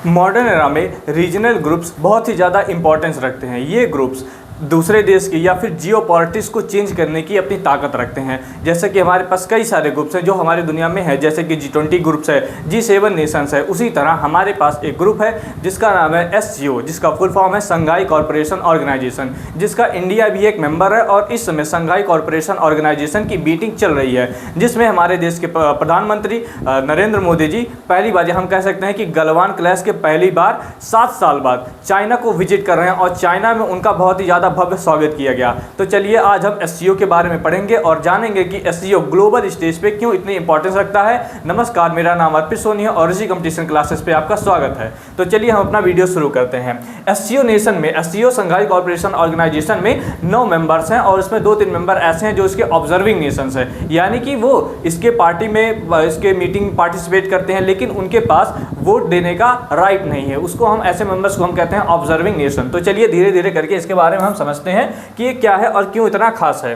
Modern era में regional groups बहुत ही ज़्यादा इंपॉर्टेंस रखते हैं। ये ग्रुप्स दूसरे देश की या फिर जियो पॉलिटिक्स को चेंज करने की अपनी ताकत रखते हैं। जैसे कि हमारे पास कई सारे ग्रुप्स हैं जो हमारी दुनिया में है, जैसे कि G20 ग्रुप्स है, G7 नेशंस है। उसी तरह हमारे पास एक ग्रुप है जिसका नाम है SCO, जिसका फुल फॉर्म है संघाई कॉरपोरेशन ऑर्गेनाइजेशन, जिसका इंडिया भी एक मेंबर है। और इस समय संघाई कॉरपोरेशन ऑर्गेनाइजेशन की मीटिंग चल रही है, जिसमें हमारे देश के प्रधानमंत्री नरेंद्र मोदी जी पहली बार, हम कह सकते हैं कि गलवान क्लैश के पहली बार 7 साल बाद चाइना को विजिट कर रहे हैं और चाइना में उनका बहुत ही ज़्यादा भव्य स्वागत किया गया। तो चलिए आज हम SCO के बारे में पढ़ेंगे और जानेंगे कि SCO ग्लोबल स्टेज पे क्यों इतनी इंपॉर्टेंस रखता है। नमस्कार, मेरा नाम अर्पित सोनी है और इसी कंपटीशन क्लासेस पे आपका स्वागत है। तो चलिए हम अपना वीडियो शुरू करते हैं। SCO नेशन में, SCO संघाई कॉर्पोरेशन ऑर्गेनाइजेशन में 9 मेंबर्स हैं और उसमें 2-3 मेंबर ऐसे हैं जो इसके ऑब्जर्विंग नेशंस हैं, यानी कि वो इसके पार्टी में, इसके मीटिंग पार्टिसिपेट करते हैं लेकिन उनके पास वोट देने का राइट नहीं है। उसको हम, ऐसे मेंबर्स को हम कहते हैं ऑब्जर्विंग नेशन। तो चलिए धीरे धीरे करके इसके बारे में हम समझते हैं कि ये क्या है और क्यों इतना खास है।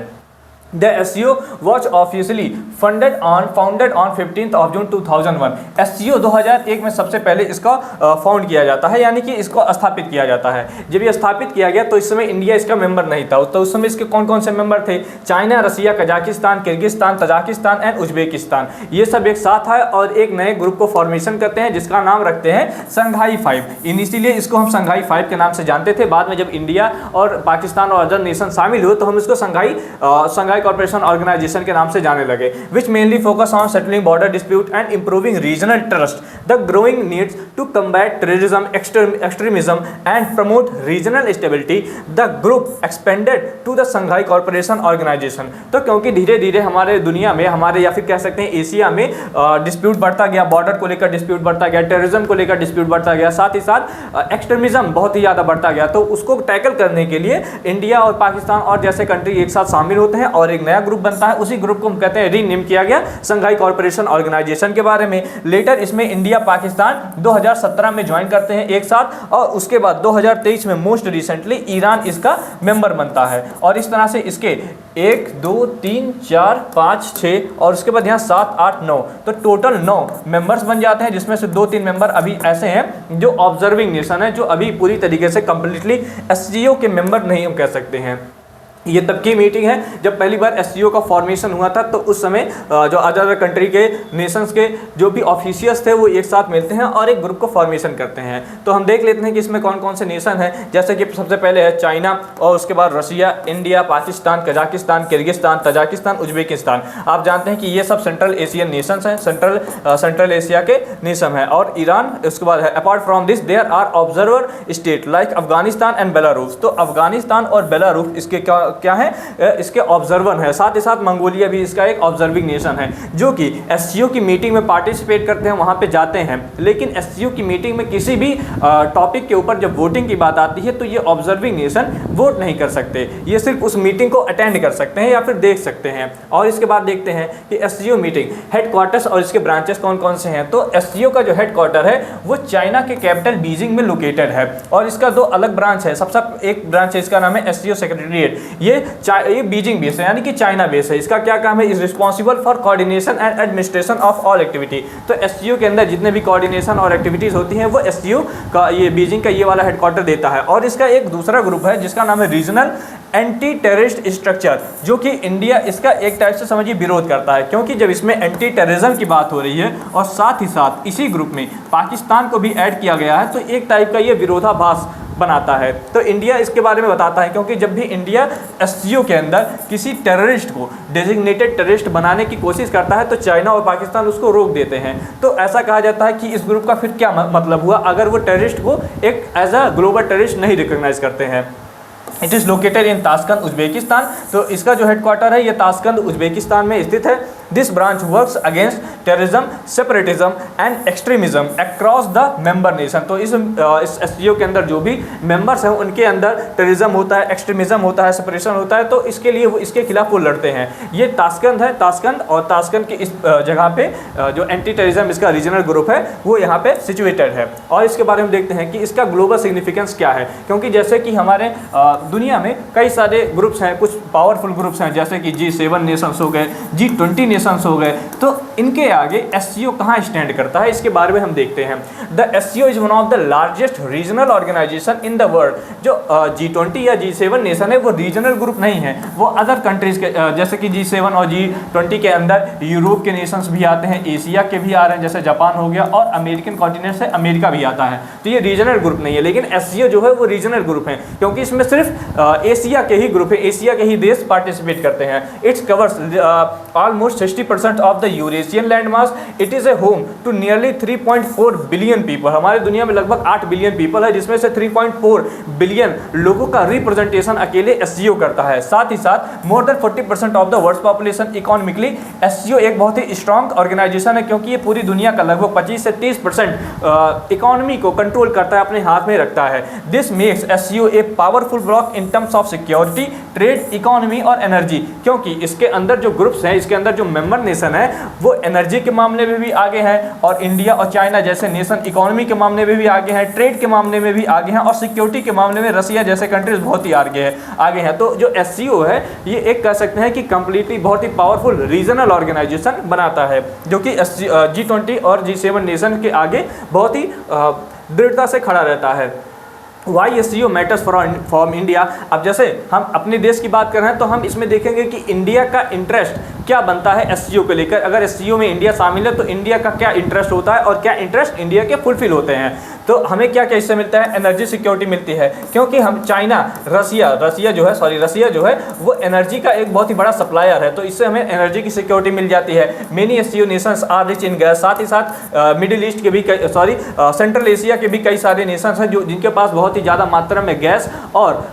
The SCO was officially founded on 15th of June 2001। SCO 2001 में सबसे पहले इसका फाउंड किया जाता है, यानी कि इसको स्थापित किया जाता है। जब ये स्थापित किया गया तो इस समय इंडिया इसका मेंबर नहीं था। तो उस समय इसके कौन कौन से मेंबर थे? China, Russia, Kazakhstan, Kyrgyzstan, Tajikistan and Uzbekistan. ये सब एक साथ है और एक नए ग्रुप को फॉर्मेशन करते हैं जिसका नाम रखते हैं संघाई 5। इनिशियली इसको हम संघाई 5 के नाम से जानते थे। बाद में जब इंडिया और पाकिस्तान और अदर नेशन शामिल हुए तो हम इसको संघाई कॉर्पोरेशन ऑर्गेनाइजेशन के नाम से जाने लगे, which mainly focus on settling border dispute and improving regional trust, the growing needs to combat terrorism, extremism and promote regional stability. The group expanded to the Shanghai corporation organisation. तो क्योंकि धीरे धीरे हमारे दुनिया में, हमारे या फिर कह सकते हैं एशिया में डिस्प्यूट बढ़ता गया, बॉर्डर को लेकर डिस्प्यूट बढ़ता गया, टेररिज्म को लेकर डिस्प्यूट बढ़ता गया, साथ ही साथ एक्सट्रीमिज्म बहुत ही ज़्यादा बढ़ता गया। तो उसको टैकल करने के लिए इंडिया और पाकिस्तान और जैसे कंट्री एक साथ शामिल होते हैं और एक नया ग्रुप बनता है। उसी ग्रुप को हम कहते हैं, रीनेम किया गया संघाई कॉर्पोरेशन ऑर्गेनाइजेशन के बारे में। लेटर इसमें इंडिया पाकिस्तान 2017 में ज्वाइन करते हैं एक साथ, और उसके बाद 2023 में मोस्ट रिसेंटली ईरान इसका मेंबर बनता है। और इस तरह से इसके 1 2 3 4 5 6 और उसके बाद यहाँ 7 8 9, तो टोटल 9 मेंबर्स बन जाते हैं, जिसमें से 2-3 मेंबर अभी ऐसे हैं जो ऑब्जर्विंग नेशन है, जो अभी पूरी तरीके से कंप्लीटली SCO के मेंबर नहीं हम कह सकते हैं। ये तब की मीटिंग है जब पहली बार SCO का फॉर्मेशन हुआ था। तो उस समय जो अदर कंट्री के नेशंस के जो भी ऑफिशियल्स थे वो एक साथ मिलते हैं और एक ग्रुप को फॉर्मेशन करते हैं। तो हम देख लेते हैं कि इसमें कौन कौन से नेशन हैं। जैसे कि सबसे पहले है चाइना, और उसके बाद Russia, India, Pakistan, Kazakhstan, Kyrgyzstan, Tajikistan, Uzbekistan. आप जानते हैं कि ये सब सेंट्रल एशियन नेशंस हैं, सेंट्रल एशिया के नेशन हैं। और ईरान उसके बाद है। Apart from this there are observer state like Afghanistan and Belarus. तो अफगानिस्तान और बेलारूस इसके क्या है, इसके ऑब्जर्वर है। साथ ही साथ मंगोलिया भी इसका एक ऑब्जर्विंग नेशन है, जो कि SCO की मीटिंग में पार्टिसिपेट करते हैं, वहां पे जाते हैं। लेकिन SCO की मीटिंग में किसी भी टॉपिक के ऊपर जब वोटिंग की बात आती है तो ये ऑब्जर्विंग नेशन वोट नहीं कर सकते, ये सिर्फ उस मीटिंग को अटेंड कर सकते हैं या फिर देख सकते हैं। और इसके बाद देखते हैं कि SCO मीटिंग हेडक्वार्टर्स और इसके ब्रांचेस कौन कौन से हैं। तो SCO का जो हेडक्वार्टर है वो चाइना के कैपिटल बीजिंग में लोकेटेड है, और इसका 2 अलग ब्रांच है। सबसे एक ब्रांच है, इसका नाम है SCO सेक्रेटेरिएट। ये बीजिंग बेस है, यानी कि चाइना बेस है। इसका क्या काम है? Is responsible for coordination and administration of all activity. तो SCO के अंदर जितने भी कोऑर्डिनेशन और एक्टिविटीज होती हैं वो SCO का, ये बीजिंग का ये वाला हेडक्वार्टर देता है। और इसका एक दूसरा ग्रुप है जिसका नाम है रीजनल एंटी टेररिस्ट स्ट्रक्चर, जो कि इंडिया इसका एक टाइप से समझिए विरोध करता है, क्योंकि जब इसमें एंटी टेररिज्म की बात हो रही है और साथ ही साथ इसी ग्रुप में पाकिस्तान को भी ऐड किया गया है, तो एक टाइप का ये विरोधाभास बनाता है। तो इंडिया इसके बारे में बताता है, क्योंकि जब भी इंडिया SCO के अंदर किसी टेररिस्ट को डेजिग्नेटेड टेररिस्ट बनाने की कोशिश करता है तो चाइना और पाकिस्तान उसको रोक देते हैं। तो ऐसा कहा जाता है कि इस ग्रुप का फिर क्या मतलब हुआ अगर वो टेररिस्ट को एक एज अ ग्लोबल टेररिस्ट नहीं रिकॉग्नाइज करते हैं। It is located in Tashkent, Uzbekistan. तो इसका जो हेडक्वार्टर है ये ताशकंद, उज्बेकिस्तान में स्थित है। This branch works against terrorism, separatism and extremism across the member nation. तो इस SCO के अंदर जो भी मेंबर्स हैं उनके अंदर टेररिज्म होता है, एक्सट्रीमिज्म होता है, सेपरेशन होता है, तो इसके लिए वो इसके खिलाफ वो लड़ते हैं। ये ताशकंद है, ताशकंद, और ताशकंद की इस जगह पे जो एंटी टेररिज्म इसका रीजनल ग्रुप है वो यहाँ पे सिचुएटेड है। और इसके बारे में देखते हैं कि इसका ग्लोबल सिग्निफिकेंस क्या है, क्योंकि जैसे कि हमारे दुनिया में कई सारे ग्रुप्स हैं, कुछ पावरफुल ग्रुप्स हैं, जैसे कि G7 नेशंस हो गए, G20 नेशंस हो गए। तो इनके आगे एससीओ कहाँ स्टैंड करता है, इसके बारे में हम देखते हैं। The SCO is one of the largest regional organisation in the world. जो G20 या G7 नेशन है वो रीजनल ग्रुप नहीं है, वो अदर कंट्रीज के जैसे कि G7 और G20 के अंदर यूरोप के नेशंस भी आते हैं, एशिया के भी आ रहे हैं जैसे जापान हो गया, और अमेरिकन कॉन्टिनेंट से अमेरिका भी आता है। तो ये रीजनल ग्रुप नहीं है, लेकिन एससीओ जो है वो रीजनल ग्रुप है, क्योंकि इसमें सिर्फ एशिया के ही ग्रुप है, एशिया के ही देश पार्टिसिपेट करते हैं। It's covers almost 60% of the Eurasian land mass. It is a home to nearly 3.4 billion people. हमारी दुनिया में लगभग 8 बिलियन पीपल है, जिसमें से 3.4 बिलियन लोगों का रिप्रेजेंटेशन अकेले एससीओ करता है। साथ ही साथ more than 40% of the world population economically. SCO एक बहुत ही स्ट्रॉन्ग ऑर्गेनाइजेशन है, क्योंकि ये पूरी दुनिया का लगभग 25 से 30% इकोनॉमी को कंट्रोल करता है, अपने हाथ में रखता है। This makes SCO a powerful block in terms of security, trade, economy और एनर्जी, क्योंकि इसके अंदर जो ग्रुप्स हैं, इसके अंदर जो मेंबर नेशन है वो एनर्जी के मामले में भी आगे हैं, और इंडिया और चाइना जैसे नेशन इकोनॉमी के मामले में भी आगे हैं, ट्रेड के मामले में भी आगे हैं, और सिक्योरिटी के मामले में रसिया जैसे कंट्रीज बहुत ही आगे हैं। तो जो एससीओ है ये एक कह सकते हैं कि कंप्लीटली बहुत ही पावरफुल रीजनल ऑर्गेनाइजेशन बनाता है, जो कि G20 और G7 नेशन के आगे बहुत ही दृढ़ता से खड़ा रहता है। Why SCO matters for India. अब जैसे हम अपने देश की बात कर रहे हैं तो हम इसमें देखेंगे कि इंडिया का इंटरेस्ट क्या बनता है एससीओ को लेकर। अगर एससीओ में इंडिया शामिल है तो इंडिया का क्या इंटरेस्ट होता है और क्या इंटरेस्ट इंडिया के फुलफिल होते हैं। तो हमें क्या क्या इससे मिलता है, एनर्जी सिक्योरिटी मिलती है, क्योंकि हम रसिया जो है वो एनर्जी का एक बहुत ही बड़ा सप्लायर है, तो इससे हमें एनर्जी की सिक्योरिटी मिल जाती है। Many SCO nations are rich in gas. साथ ही साथ मिडिल ईस्ट के भी सेंट्रल एशिया के भी कई सारे नेशंस हैं जो जिनके पास बहुत ही ज़्यादा मात्रा में गैस और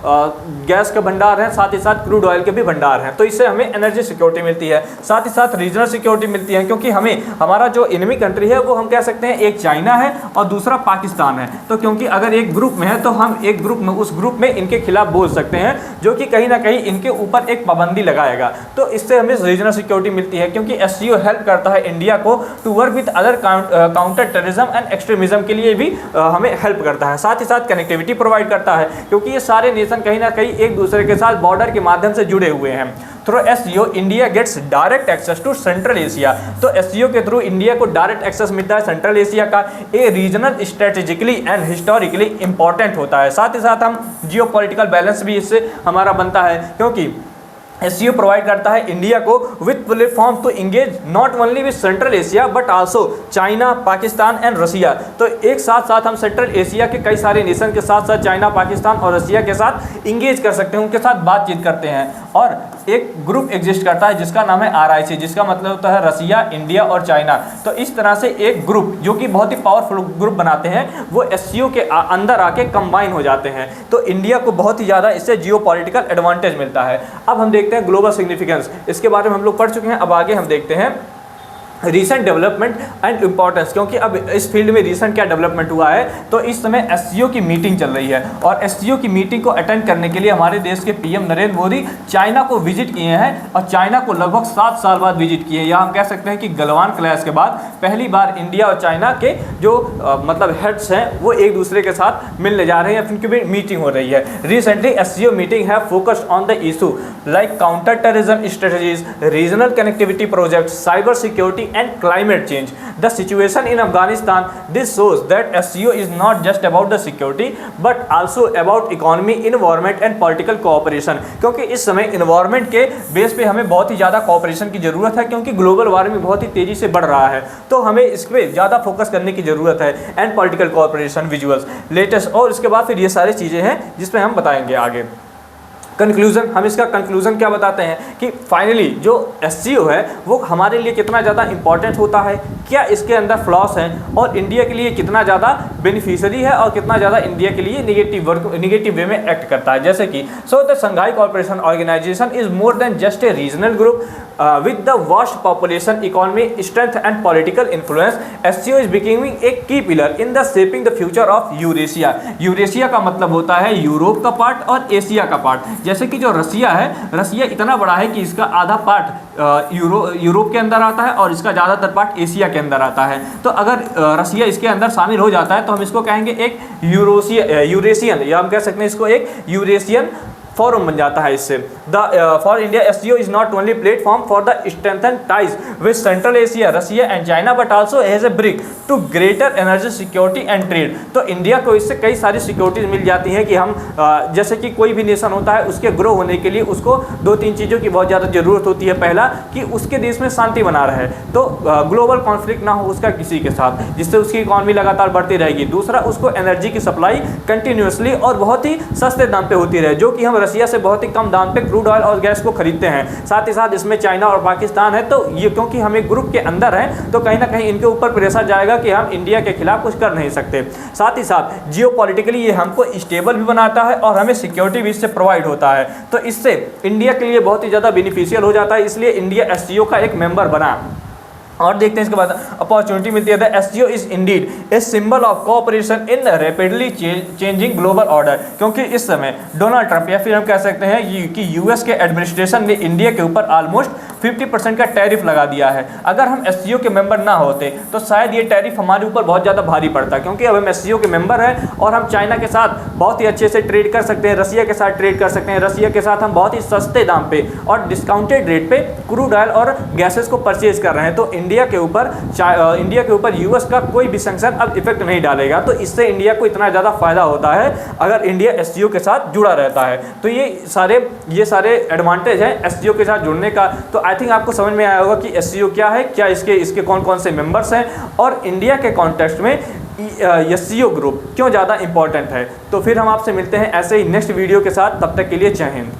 गैस के भंडार हैं, साथ ही साथ क्रूड ऑयल के भी भंडार हैं, तो इससे हमें एनर्जी सिक्योरिटी मिलती है। साथ ही साथ रीजनल सिक्योरिटी मिलती है, क्योंकि हमारा जो एनिमी कंट्री है वो हम कह सकते हैं एक चाइना है और दूसरा पाकिस्तान है। तो क्योंकि अगर एक ग्रुप में है तो हम एक ग्रुप में उस ग्रुप में इनके खिलाफ बोल सकते हैं, जो कि कहीं ना कहीं इनके ऊपर एक पाबंदी लगाएगा। तो इससे हमें रीजनल सिक्योरिटी मिलती है, क्योंकि एससीओ हेल्प करता है इंडिया को to work with other counter terrorism and extremism के लिए भी हमें हेल्प करता है। साथ ही साथ कनेक्टिविटी प्रोवाइड करता है, क्योंकि ये सारे नेशन कहीं ना कहीं एक दूसरे के साथ बॉर्डर के माध्यम से जुड़े हुए हैं। Through SCO India gets direct access to Central Asia. तो एससीओ के थ्रू इंडिया को डायरेक्ट एक्सेस मिलता है सेंट्रल एशिया का। ये regional strategically and historically important होता है। साथ ही साथ हम जियो पॉलिटिकल बैलेंस भी इससे हमारा बनता है, क्योंकि एससीओ प्रोवाइड करता है इंडिया को with platform to engage not only with Central Asia but also China, Pakistan and Russia. तो एक साथ साथ हम सेंट्रल एशिया के कई सारे नेशन के साथ साथ चाइना, पाकिस्तान और रसिया के साथ इंगेज कर सकते हैं, उनके साथ बातचीत करते हैं। और एक ग्रुप एग्जिस्ट करता है जिसका नाम है RIC, जिसका मतलब होता है रसिया, इंडिया और चाइना। तो इस तरह से एक ग्रुप जो कि बहुत ही पावरफुल ग्रुप बनाते हैं वो एससीओ के अंदर आके कंबाइन हो जाते हैं। तो इंडिया को बहुत ही ज़्यादा इससे जियो पॉलिटिकल एडवांटेज मिलता है। अब हम देखते हैं ग्लोबल सिग्निफिकेंस, इसके बारे में हम लोग पढ़ चुके हैं। अब आगे हम देखते हैं रीसेंट डेवलपमेंट एंड इम्पॉर्टेंस, क्योंकि अब इस फील्ड में रीसेंट क्या डेवलपमेंट हुआ है। तो इस समय एससीओ की मीटिंग चल रही है, और एससीओ की मीटिंग को अटेंड करने के लिए हमारे देश के पीएम नरेंद्र मोदी चाइना को विजिट किए हैं, और चाइना को लगभग 7 साल बाद विजिट किए हैं। या हम कह सकते हैं कि गलवान क्लैश के बाद पहली बार इंडिया और चाइना के जो मतलब हेड्स हैं वो एक दूसरे के साथ मिलने जा रहे हैं, फिर उनकी मीटिंग हो रही है। रिसेंटली एससीओ मीटिंग है focused on the issue like counter terrorism strategies, regional connectivity project, cyber security and climate change, the situation in Afghanistan. This shows that SCO is not just about the security but also about economy, environment and political cooperation. क्योंकि इस समय environment के base पे हमें बहुत ही ज़्यादा cooperation की ज़रूरत है, क्योंकि ग्लोबल वार्मिंग बहुत ही तेज़ी से बढ़ रहा है, तो हमें इस पर ज़्यादा फोकस करने की ज़रूरत है। And political cooperation, visuals, latest, और इसके बाद फिर ये सारी चीज़ें हैं जिसमें हम बताएंगे आगे। कंक्लूजन, हम इसका कंक्लूजन क्या बताते हैं कि फाइनली जो एससीओ है वो हमारे लिए कितना ज़्यादा इंपॉर्टेंट होता है, क्या इसके अंदर फ्लॉस हैं, और इंडिया के लिए कितना ज़्यादा बेनिफिशियरी है और कितना ज़्यादा इंडिया के लिए निगेटिव वे में एक्ट करता है। जैसे कि so the Shanghai cooperation organisation is more than just a regional group with the vast population, economy, strength and political influence. SCO is becoming a key pillar in the shaping the future of Eurasia. Eurasia का मतलब होता है Europe का part और Asia का part. जैसे कि जो रसिया है, रसिया इतना बड़ा है कि इसका आधा पार्ट यूरोप के अंदर आता है और इसका ज़्यादातर पार्ट एशिया के अंदर आता है। तो अगर रसिया इसके अंदर शामिल हो जाता है तो हम इसको कहेंगे एक यूरेशियन, या हम कह सकते हैं इसको एक यूरेशियन फोरम बन जाता है इससे। For India SCO is not only platform for the strengthen ties with Central Asia, Russia and China, but also as a brick to greater energy security and trade. तो इंडिया को इससे कई सारी securities मिल जाती हैं कि हम जैसे कि कोई भी नेशन होता है उसके ग्रो होने के लिए उसको 2-3 चीज़ों की बहुत ज़्यादा ज़रूरत होती है। पहला कि उसके देश में शांति बना रहे, तो ग्लोबल कॉन्फ्लिक्ट ना हो उसका किसी के साथ, जिससे उसकी इकॉनमी लगातार बढ़ती रहेगी। दूसरा, उसको एनर्जी की सप्लाई कंटिन्यूसली और बहुत ही सस्ते दाम पे होती रहे, जो कि हम रसिया से बहुत ही कम दाम पे क्रूड ऑयल और गैस को खरीदते हैं। साथ ही साथ इसमें चाइना और पाकिस्तान है, तो ये क्योंकि हम एक ग्रुप के अंदर हैं तो कहीं ना कहीं इनके ऊपर प्रेशर जाएगा कि हम इंडिया के खिलाफ कुछ कर नहीं सकते। साथ ही साथ जियोपॉलिटिकली ये हमको स्टेबल भी बनाता है और हमें सिक्योरिटी भी इससे प्रोवाइड होता है, तो इससे इंडिया के लिए बहुत ही ज़्यादा बेनिफिशियल हो जाता है। इसलिए इंडिया एससीओ का एक मेंबर बना। और देखते हैं इसके बाद अपॉर्चुनिटी मिलती है। The SCO is Indeed a symbol of cooperation in rapidly changing global order, क्योंकि इस समय डोनाल्ड ट्रंप या फिर हम कह सकते हैं कि यूएस के एडमिनिस्ट्रेशन ने इंडिया के ऊपर ऑलमोस्ट 50% का टैरिफ लगा दिया है। अगर हम एससीओ के मेंबर ना होते तो शायद ये टैरिफ हमारे ऊपर बहुत ज़्यादा भारी पड़ता, क्योंकि अब हम एससीओ के मेंबर हैं और हम चाइना के साथ बहुत ही अच्छे से ट्रेड कर सकते हैं, रसिया के साथ ट्रेड कर सकते हैं। रसिया के साथ हम बहुत ही सस्ते दाम पे और डिस्काउंटेड रेट पे क्रूड ऑयल और गैसेस को परचेज कर रहे हैं। तो इंडिया के ऊपर यूएस का कोई भी सैंक्शन अब इफेक्ट नहीं डालेगा, तो इससे इंडिया को इतना ज़्यादा फायदा होता है अगर इंडिया एससीओ के साथ जुड़ा रहता है। तो ये सारे एडवांटेज हैं एससीओ के साथ जुड़ने का। तो आई थिंक आपको समझ में आया होगा कि एससीओ क्या है, क्या इसके कौन कौन से मेंबर्स हैं और इंडिया के कॉन्टेक्स्ट में एससीओ ग्रुप क्यों ज़्यादा इंपॉर्टेंट है। तो फिर हम आपसे मिलते हैं ऐसे ही नेक्स्ट वीडियो के साथ, तब तक के लिए जय हिंद।